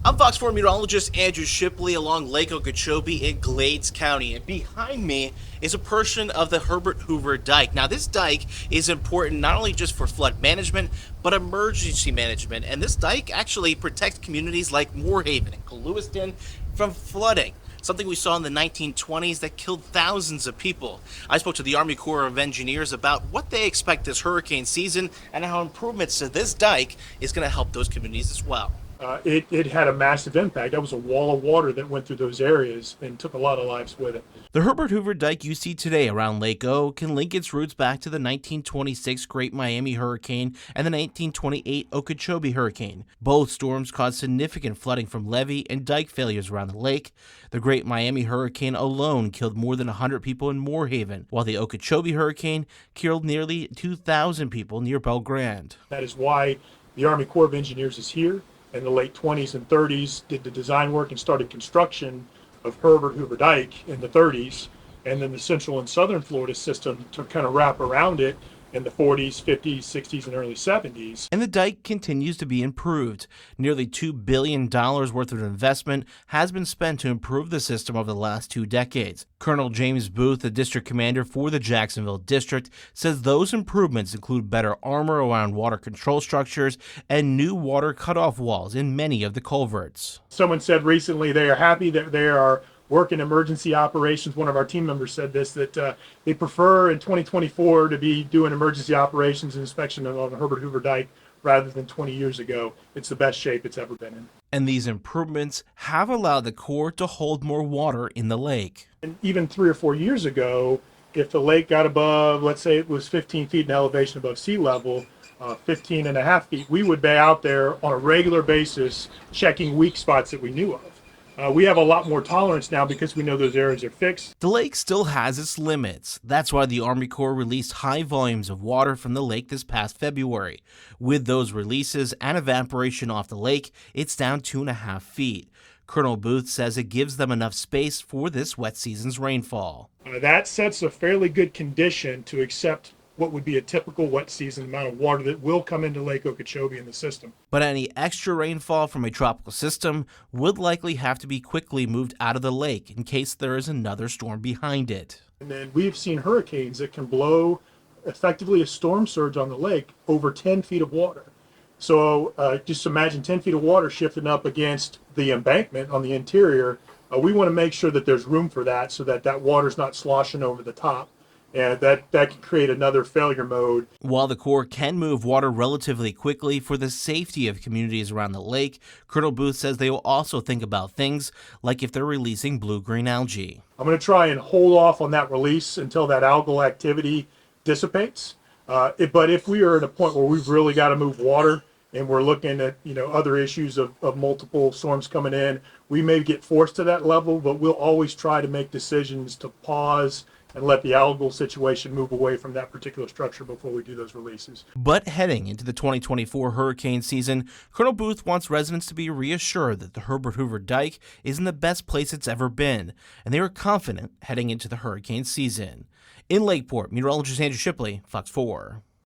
I'm Fox 4 meteorologist Andrew Shipley along Lake Okeechobee in Glades County, and behind me is a portion of the Herbert Hoover Dike. Now, this dike is important not only just for flood management, but emergency management, and this dike actually protects communities like Moorhaven and Lewiston from flooding. Something we saw in the 1920s that killed thousands of people. I spoke to the Army Corps of Engineers about what they expect this hurricane season and how improvements to this dike is going to help those communities as well. It had a massive impact. That was a wall of water that went through those areas and took a lot of lives with it. The Herbert Hoover Dike you see today around Lake O can link its roots back to the 1926 Great Miami Hurricane and the 1928 Okeechobee Hurricane. Both storms caused significant flooding from levee and dike failures around the lake. The Great Miami Hurricane alone killed more than 100 people in Moorhaven, while the Okeechobee Hurricane killed nearly 2,000 people near Belle Grande. That is why the Army Corps of Engineers is here. In the late 20s and 30s, did the design work and started construction of Herbert Hoover Dike in the 30s, and then the central and southern Florida system to kind of wrap around it in the 40s, 50s, 60s, and early 70s. And the dike continues to be improved. Nearly $2 billion worth of investment has been spent to improve the system over the last 2 decades. Colonel James Booth, the district commander for the Jacksonville district, says those improvements include better armor around water control structures and new water cutoff walls in many of the culverts. Someone said recently they are happy that they are working emergency operations. One of our team members said this, that they prefer in 2024 to be doing emergency operations and inspection on the Herbert Hoover Dike rather than 20 years ago. It's the best shape it's ever been in. And these improvements have allowed the Corps to hold more water in the lake. And even 3 or 4 years ago, if the lake got above, let's say it was 15 feet in elevation above sea level, 15 and a half feet, we would be out there on a regular basis checking weak spots that we knew of. We have a lot more tolerance now because we know those areas are fixed. The lake still has its limits. That's why the Army Corps released high volumes of water from the lake this past February. With those releases and evaporation off the lake, it's down 2.5 feet. Colonel Booth says it gives them enough space for this wet season's rainfall. That sets a fairly good condition to accept what would be a typical wet season amount of water that will come into Lake Okeechobee in the system. But any extra rainfall from a tropical system would likely have to be quickly moved out of the lake in case there is another storm behind it. And then we've seen hurricanes that can blow effectively a storm surge on the lake over 10 feet of water. So just imagine 10 feet of water shifting up against the embankment on the interior. We want to make sure that there's room for that so that that water's not sloshing over the top. And that can create another failure mode. While the Corps can move water relatively quickly for the safety of communities around the lake, Colonel Booth says they will also think about things like if they're releasing blue-green algae. I'm going to try and hold off on that release until that algal activity dissipates. But if we are at a point where we've really got to move water and we're looking at other issues of multiple storms coming in, we may get forced to that level, but we'll always try to make decisions to pause and let the algal situation move away from that particular structure before we do those releases. But heading into the 2024 hurricane season, Colonel Booth wants residents to be reassured that the Herbert Hoover Dike is in the best place it's ever been, and they are confident heading into the hurricane season. In Lakeport, meteorologist Andrew Shipley, Fox 4.